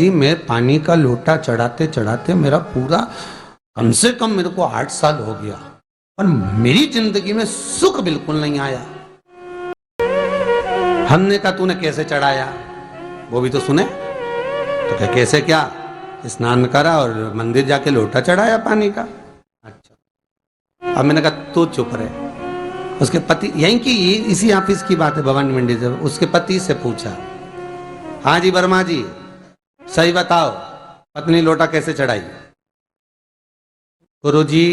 जी मैं पानी का लोटा चढ़ाते चढ़ाते मेरा पूरा कम से कम मेरे को 8 साल हो गया और मेरी जिंदगी में सुख बिल्कुल नहीं आया। हमने कहा तूने कैसे चढ़ाया, वो भी तो सुने। तो क्या कैसे, क्या स्नान करा और मंदिर जाके लोटा चढ़ाया पानी का। अच्छा, अब मैंने कहा तू चुप रहे। उसके पति, यहीं की इसी ऑफिस की बात है, भवानी मंडी से, उसके पति से पूछा, हाँ जी वर्मा जी सही बताओ पत्नी लोटा कैसे चढ़ाई। गुरुजी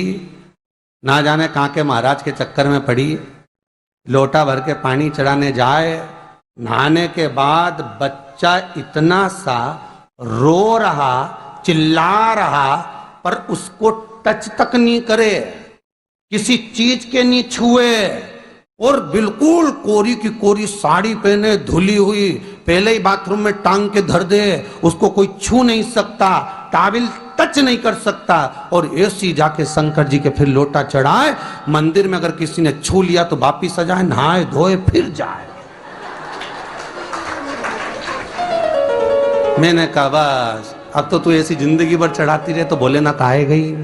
ना जाने कहाँ के महाराज के चक्कर में पड़ी, लोटा भर के पानी चढ़ाने जाए, नहाने के बाद बच्चा इतना सा रो रहा, चिल्ला रहा, पर उसको टच तक नहीं करे, किसी चीज के नहीं छुए, और बिल्कुल कोरी की कोरी साड़ी पहने, धुली हुई, पहले ही बाथरूम में टांग के धर दे, उसको कोई छू नहीं सकता, टाविल टच नहीं कर सकता, और ऐसी जाके शंकर जी के फिर लोटा चढ़ाए। मंदिर में अगर किसी ने छू लिया तो वापिस आ जाए, नहाए धोए फिर जाए। मैंने कहा बस अब तो तू ऐसी जिंदगी भर चढ़ाती रहे तो भोलेनाथ आएगा ही।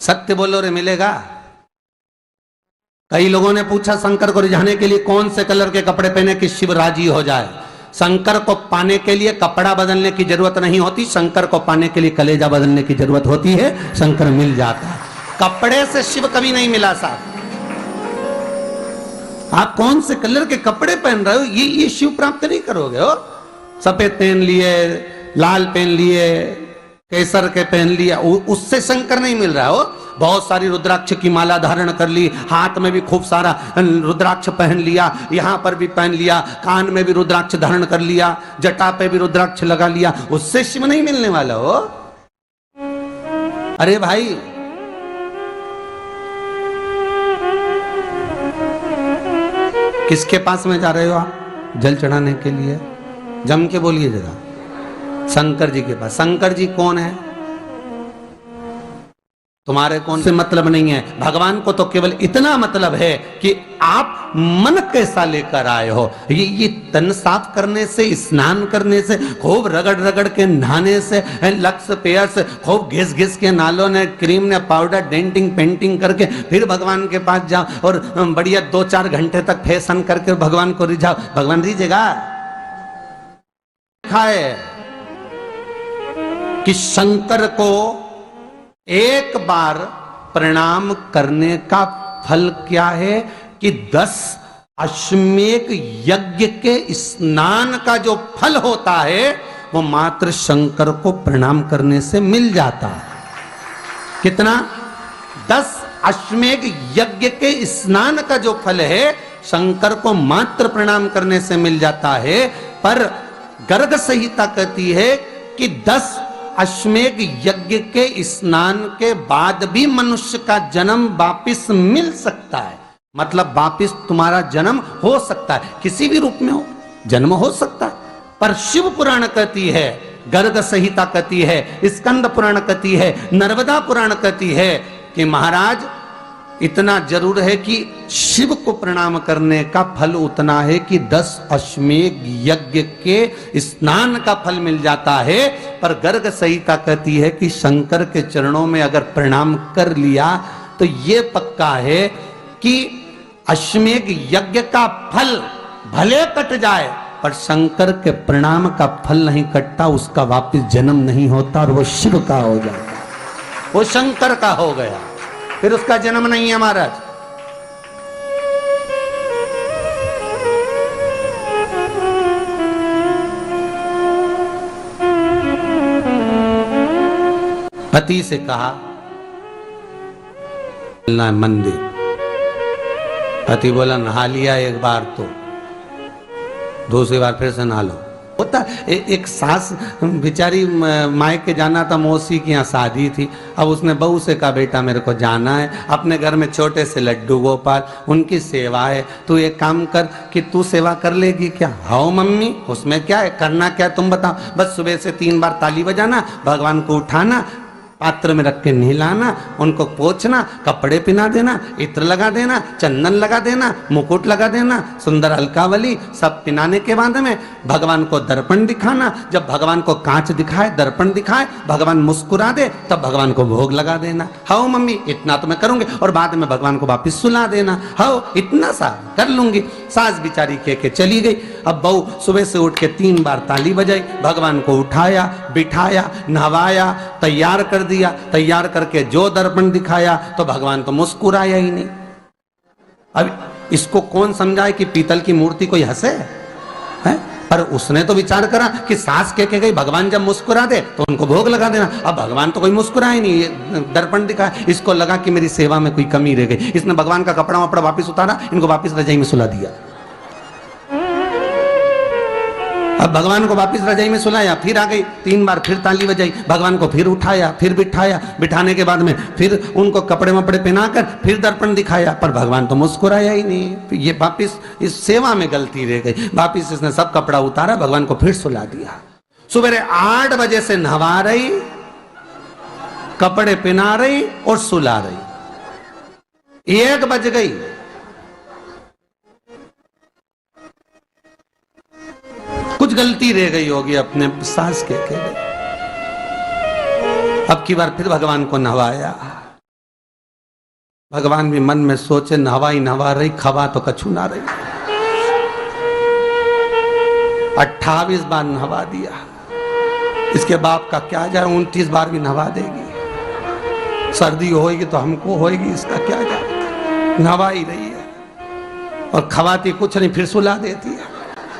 सत्य बोलो रे मिलेगा। कई लोगों ने पूछा शंकर को रिझाने के लिए कौन से कलर के कपड़े पहने कि शिव राजी हो जाए। शंकर को पाने के लिए कपड़ा बदलने की जरूरत नहीं होती, शंकर को पाने के लिए कलेजा बदलने की जरूरत होती है, शंकर मिल जाता है। कपड़े से शिव कभी नहीं मिला साहब। आप कौन से कलर के कपड़े पहन रहे हो, ये शिव प्राप्त नहीं करोगे हो। सफेद पहन लिए, लाल पहन लिए, केसर के पहन लिया, उससे शंकर नहीं मिल रहा हो। बहुत सारी रुद्राक्ष की माला धारण कर ली, हाथ में भी खूब सारा रुद्राक्ष पहन लिया, यहां पर भी पहन लिया, कान में भी रुद्राक्ष धारण कर लिया, जटा पे भी रुद्राक्ष लगा लिया, उससे शिव नहीं मिलने वाला हो। अरे भाई किसके पास में जा रहे हो आप जल चढ़ाने के लिए? जम के बोलिए जरा। शंकर जी के पास। शंकर जी कौन है? तुम्हारे कौन से मतलब नहीं है। भगवान को तो केवल इतना मतलब है कि आप मन कैसा लेकर आए हो। ये तन साफ करने से, स्नान करने से, खूब रगड़ रगड़ के नहाने से, लक्स पेयर से, खूब घिस घिस के नालों ने, क्रीम ने, पाउडर, डेंटिंग पेंटिंग करके फिर भगवान के पास जाओ और बढ़िया 2-4 घंटे तक फैशन करके भगवान को रिझाओ। भगवान रिझेगा? खाए कि शंकर को एक बार प्रणाम करने का फल क्या है कि 10 अश्वमेध यज्ञ के स्नान का जो फल होता है वो मात्र शंकर को प्रणाम करने से मिल जाता है। कितना? 10 अश्वमेध यज्ञ के स्नान का जो फल है शंकर को मात्र प्रणाम करने से मिल जाता है। पर गर्ग संहिता कहती है कि 10 अश्वमेध यज्ञ के स्नान के बाद भी मनुष्य का जन्म वापिस मिल सकता है। मतलब वापिस तुम्हारा जन्म हो सकता है, किसी भी रूप में हो जन्म हो सकता है। पर शिव पुराण कहती है, गर्ग संहिता कहती है, स्कंद पुराण कहती है, नर्मदा पुराण कहती है कि महाराज इतना जरूर है कि शिव को प्रणाम करने का फल उतना है कि 10 अश्वमेध यज्ञ के स्नान का फल मिल जाता है। पर गर्ग संहिता कहती है कि शंकर के चरणों में अगर प्रणाम कर लिया तो ये पक्का है कि अश्वमेध यज्ञ का फल भले कट जाए पर शंकर के प्रणाम का फल नहीं कटता, उसका वापिस जन्म नहीं होता और वो शिव का हो जाता, वो शंकर का हो गया, फिर उसका जन्म नहीं है महाराज। पति से कहा चलना मंदिर। पति बोला नहा लिया एक बार तो दूसरी बार फिर से नहा लो। होता एक सास बेचारी मायके जाना था, मौसी की यहाँ शादी थी, अब उसने बहू से कहा बेटा मेरे को जाना है, अपने घर में छोटे से लड्डू गोपाल, उनकी सेवा है, तू एक काम कर कि तू सेवा कर लेगी क्या? हाँ मम्मी, उसमें क्या है, करना क्या तुम बताओ, बस सुबह से 3 बार ताली बजाना, भगवान को उठाना, पात्र में रख के नहलाना, उनको पोंछना, कपड़े पहना देना, इत्र लगा देना, चंदन लगा देना, मुकुट लगा देना, सुंदर अलकावली सब पिनाने के बाद में भगवान को दर्पण दिखाना। जब भगवान को कांच दिखाए, दर्पण दिखाए, भगवान मुस्कुरा दे, तब भगवान को भोग लगा देना। हाँ मम्मी इतना तो मैं करूंगी, और बाद में भगवान को वापिस सुला देना। हाँ इतना सा कर लूंगी। सास बिचारी कह के चली गई। अब बहू सुबह से उठ के 3 बार ताली बजाई, भगवान को उठाया, बिठाया, नहवाया, तैयार कर दिया। तैयार करके जो दर्पण दिखाया तो भगवान तो मुस्कुराया ही नहीं। अब इसको कौन समझाए कि पीतल की मूर्ति कोई हंसे है? पर उसने तो विचार करा कि सास कह के गई भगवान जब मुस्कुरा दे तो उनको भोग लगा देना। अब भगवान तो कोई मुस्कुराए नहीं, ये दर्पण दिखाया। इसको लगा कि मेरी सेवा में कोई कमी रह गई। इसने भगवान का कपड़ा वपड़ा वापिस उतारा, इनको वापिस रजाई में सुला दिया। अब भगवान को वापिस रजाई में सुलाया, फिर आ गई, 3 बार फिर ताली बजाई, भगवान को फिर उठाया, फिर बिठाया, बिठाने के बाद में फिर उनको कपड़े वपड़े पहनाकर फिर दर्पण दिखाया, पर भगवान तो मुस्कुराया ही नहीं। ये वापिस इस सेवा में गलती रह गई। वापिस इसने सब कपड़ा उतारा, भगवान को फिर सुला दिया। सुबह 8 बजे से नहवा रही, कपड़े पहना रही और सुला रही। 1 बज गई। कुछ गलती रह गई होगी अपने सास के गई। अब की बार फिर भगवान को नहवाया। भगवान भी मन में सोचे नहवाई नहवा रही, खवा तो कछु ना रही। 28 बार नहवा दिया। इसके बाप का क्या जाए, 29 बार भी नहवा देगी। सर्दी होगी तो हमको होगी, इसका क्या जाए। नहवा ही रही है और खवाती कुछ नहीं, फिर सुला देती है,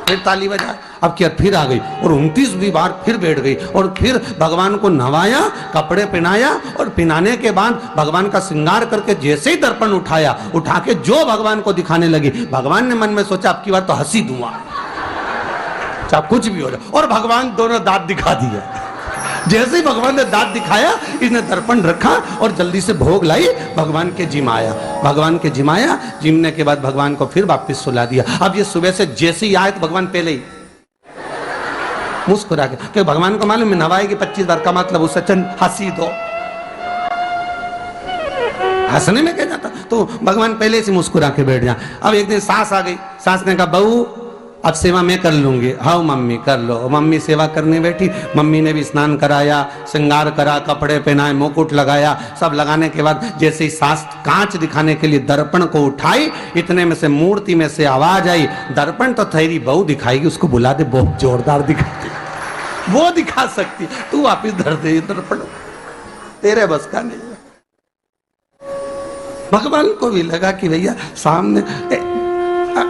फिर ताली बजा। अब क्या फिर आ गई और 29वीं बार फिर बैठ गई और फिर भगवान को नहवाया, कपड़े पहनाया और पहनाने के बाद भगवान का श्रृंगार करके जैसे ही दर्पण उठाया, उठा के जो भगवान को दिखाने लगी, भगवान ने मन में सोचा अब की बार तो हंसी दूंगा, चाहे कुछ भी हो जाए। और भगवान दोनों दांत दिखा दिए। जैसे ही भगवान ने दांत दिखाया, इसने दर्पण रखा और जल्दी से भोग लाई, भगवान के जिमाया। भगवान के जिमाया, जिमने के बाद भगवान को फिर वापस सुला दिया। अब ये सुबह से जैसे ही आए तो भगवान पहले ही मुस्कुरा के, क्योंकि भगवान को मालूम है नवाएगी 25 बार का मतलब उससे चंद हंसी दो, हंसने में क्या जाता। तो भगवान पहले से मुस्कुरा के बैठ जाए। अब एक दिन सास आ गई। सास ने कहा बहू अब सेवा मैं कर लूंगी। हाँ मम्मी कर लो। मम्मी सेवा करने बैठी। मम्मी ने भी स्नान कराया, श्रृंगार करा, कपड़े पहनाए, मुकुट लगाया। सब लगाने के बाद जैसे ही सास कांच दिखाने के लिए दर्पण को उठाई, इतने में से मूर्ति में से आवाज आई, दर्पण तो तेरी बहू दिखाएगी, उसको बुला दे, बहुत जोरदार दिखाती, वो दिखा सकती, तू वापिस धर दे दर्पण, तेरे बस का नहीं। भगवान को भी लगा कि भैया सामने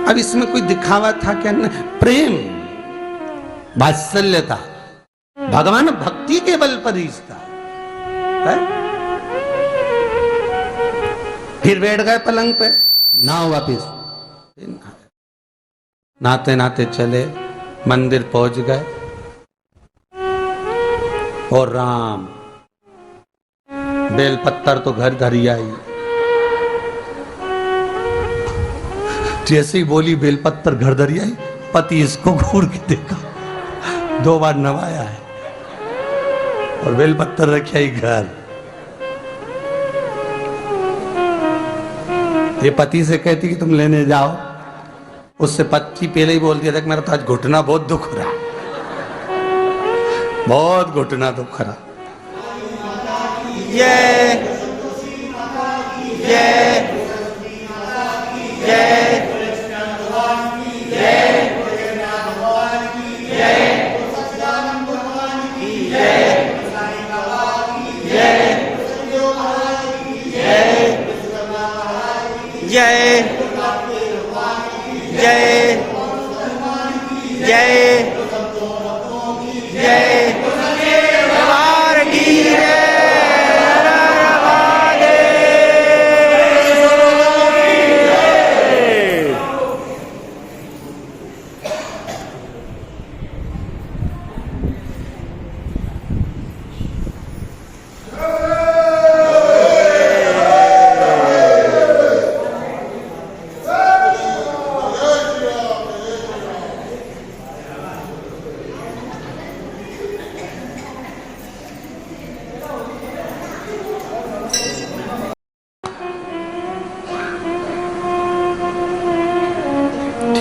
अब इसमें कोई दिखावा था क्या? प्रेम, वात्सल्य था। भगवान भक्ति के बल पर ही था। फिर बैठ गए पलंग पे, नाव वापिस नाते नाते चले, मंदिर पहुंच गए और राम बेलपत्तर तो घर धरी आई। जैसे ही बोली बेलपत्तर घर धरी आई, पति इसको घूर के देखा, 2 बार नवाया है और बेलपत्तर रखी आई घर। ये पति से कहती कि तुम लेने जाओ, उससे पति पहले ही बोल दिया था कि मेरा तो आज घुटना बहुत दुख रहा, बहुत घुटना दुख रहा। ये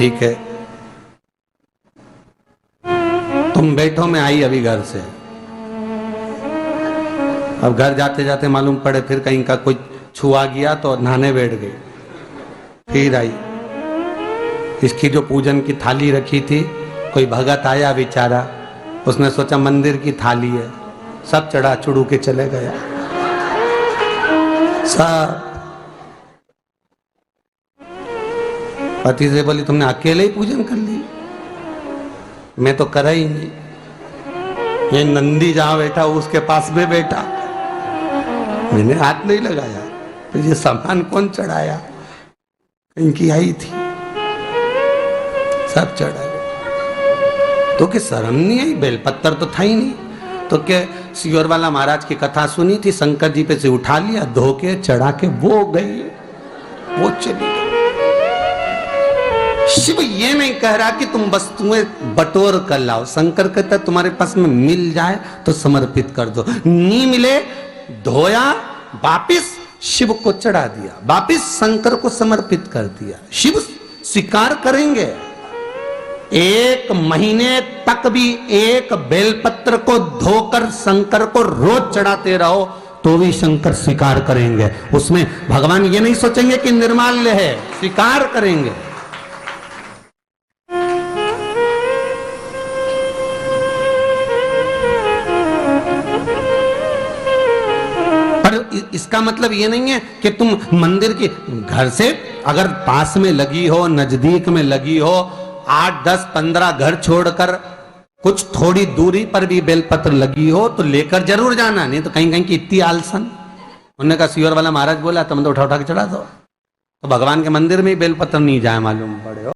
ठीक है, तुम बैठो, मैं आई अभी घर से। अब घर जाते जाते मालूम पड़े फिर कहीं का कोई छुआ गया तो नहाने बैठ गई। फिर आई, इसकी जो पूजन की थाली रखी थी, कोई भगत आया बेचारा, उसने सोचा मंदिर की थाली है, सब चढ़ा चुड़ू के चले गया सब। पति से बोली तुमने अकेले ही पूजन कर ली, मैं तो करा ही नहीं। ये नंदी जहां बैठा उसके पास में बैठा, मैंने हाथ नहीं लगाया। तो ये सामान कौन चढ़ाया, इनकी आई थी, सब चढ़ा। तो कि शर्म नहीं आई, बेलपत्तर तो था ही नहीं। तो क्या सियोर वाला महाराज की कथा सुनी थी, शंकर जी पे से उठा लिया, धो के चढ़ा के वो गई, वो चली गई। शिव ये नहीं कह रहा कि तुम वस्तुएं बटोर कर लाओ, शंकर कहता तुम्हारे पास में मिल जाए तो समर्पित कर दो, नहीं मिले धोया, वापिस शिव को चढ़ा दिया, वापिस शंकर को समर्पित कर दिया। शिव स्वीकार करेंगे। 1 महीने तक भी एक बेलपत्र को धोकर शंकर को रोज चढ़ाते रहो तो भी शंकर स्वीकार करेंगे। उसमें भगवान ये नहीं सोचेंगे कि निर्माल्य है, स्वीकार करेंगे। इसका मतलब ये नहीं है कि तुम मंदिर के घर से अगर पास में लगी हो, नजदीक में लगी हो, 8, 10, 15 घर छोड़कर कुछ थोड़ी दूरी पर भी बेलपत्र लगी हो तो लेकर जरूर जाना, नहीं तो कहीं कहीं की इतनी आलसन। उन्होंने कहा सियोर वाला महाराज बोला तुम तो उठा उठा के चढ़ा दो, तो भगवान के मंदिर में ही बेलपत्र नहीं जाए मालूम पड़े हो।